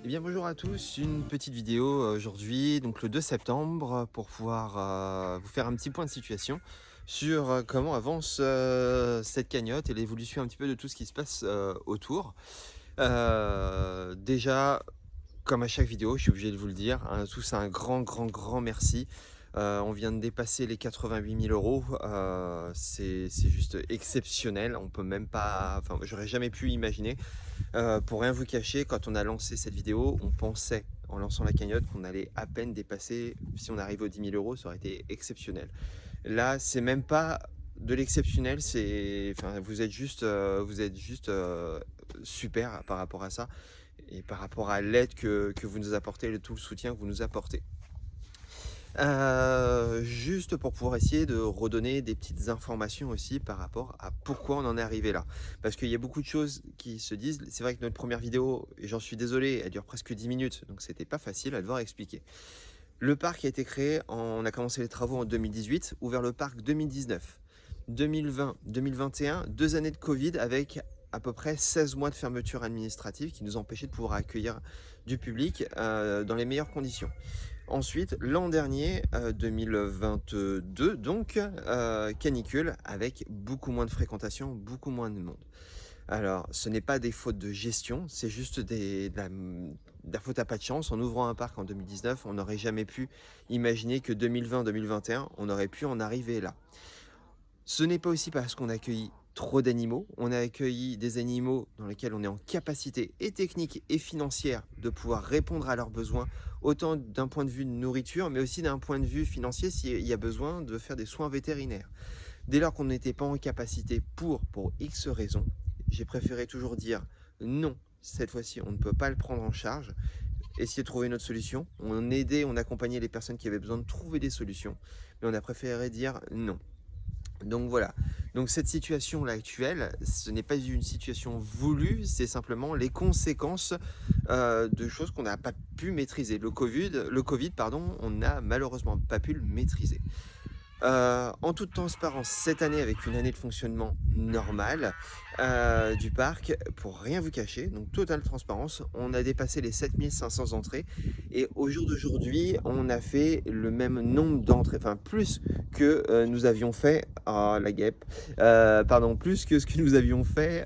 Eh bien bonjour à tous, une petite vidéo aujourd'hui, donc le 2 septembre, pour pouvoir vous faire un petit point de situation sur comment avance cette cagnotte et l'évolution un petit peu de tout ce qui se passe autour. Déjà, comme à chaque vidéo, je suis obligé de vous le dire, à tous un grand merci. On vient de dépasser les 88 000 €, c'est juste exceptionnel, on peut même pas, enfin j'aurais jamais pu imaginer. Pour rien vous cacher, quand on a lancé cette vidéo, on pensait, en lançant la cagnotte, qu'on allait à peine dépasser, si on arrive aux 10 000 €, ça aurait été exceptionnel. Là, c'est même pas de l'exceptionnel, c'est enfin, vous êtes juste super par rapport à ça et par rapport à l'aide que vous nous apportez et tout le soutien que vous nous apportez. Juste pour pouvoir essayer de redonner des petites informations aussi par rapport à pourquoi on en est arrivé là. Parce qu'il y a beaucoup de choses qui se disent. C'est vrai que notre première vidéo, et j'en suis désolé, elle dure presque 10 minutes, donc c'était pas facile à devoir expliquer. Le parc a été créé, on a commencé les travaux en 2018, ouvert le parc 2019. 2020, 2021, 2 années de Covid avec à peu près 16 mois de fermeture administrative qui nous empêchaient de pouvoir accueillir du public dans les meilleures conditions. Ensuite, l'an dernier, 2022 donc, canicule avec beaucoup moins de fréquentation, beaucoup moins de monde. Alors, ce n'est pas des fautes de gestion, c'est juste de la faute à pas de chance. En ouvrant un parc en 2019, on n'aurait jamais pu imaginer que 2020-2021, on aurait pu en arriver là. Ce n'est pas aussi parce qu'on a accueilli trop d'animaux. On a accueilli des animaux dans lesquels on est en capacité et technique et financière de pouvoir répondre à leurs besoins, autant d'un point de vue de nourriture, mais aussi d'un point de vue financier s'il y a besoin de faire des soins vétérinaires. Dès lors qu'on n'était pas en capacité pour X raisons, j'ai préféré toujours dire non, cette fois-ci on ne peut pas le prendre en charge, essayer de trouver une autre solution. On accompagnait les personnes qui avaient besoin de trouver des solutions, mais on a préféré dire non. Donc voilà, donc cette situation-là actuelle, ce n'est pas une situation voulue, c'est simplement les conséquences de choses qu'on n'a pas pu maîtriser. Le Covid, pardon, on n'a malheureusement pas pu le maîtriser. En toute transparence, cette année, avec une année de fonctionnement normale du parc, pour rien vous cacher, donc totale transparence, on a dépassé les 7 500 entrées et au jour d'aujourd'hui, on a fait le même nombre d'entrées, enfin plus que nous avions fait, ah la guêpe, pardon, plus que ce que nous avions fait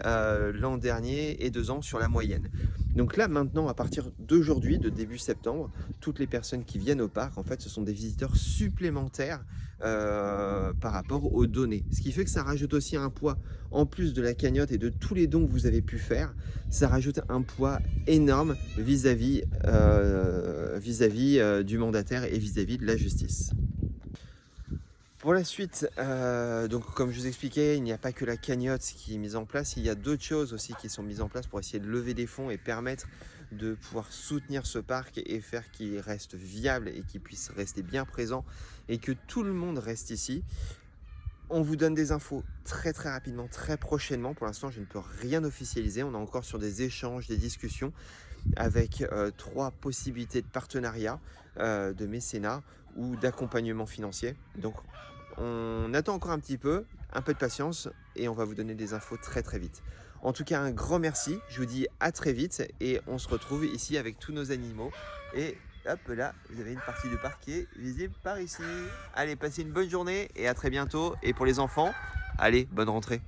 l'an dernier et 2 ans sur la moyenne. Donc là, maintenant, à partir d'aujourd'hui, de début septembre, toutes les personnes qui viennent au parc, en fait, ce sont des visiteurs supplémentaires par rapport aux données. Ce qui fait que ça rajoute aussi un poids, en plus de la cagnotte et de tous les dons que vous avez pu faire, ça rajoute un poids énorme vis-à-vis du mandataire et vis-à-vis de la justice. Pour la suite, donc comme je vous expliquais, il n'y a pas que la cagnotte qui est mise en place, il y a d'autres choses aussi qui sont mises en place pour essayer de lever des fonds et permettre de pouvoir soutenir ce parc et faire qu'il reste viable et qu'il puisse rester bien présent et que tout le monde reste ici. On vous donne des infos très rapidement, très prochainement. Pour l'instant, je ne peux rien officialiser. On est encore sur des échanges, des discussions avec 3 possibilités de partenariat, de mécénat ou d'accompagnement financier. Donc on attend encore un peu de patience et on va vous donner des infos très vite. En tout cas, un grand merci. Je vous dis à très vite et on se retrouve ici avec tous nos animaux. Et hop là, vous avez une partie du parc qui est visible par ici. Allez, passez une bonne journée et à très bientôt. Et pour les enfants, allez, bonne rentrée.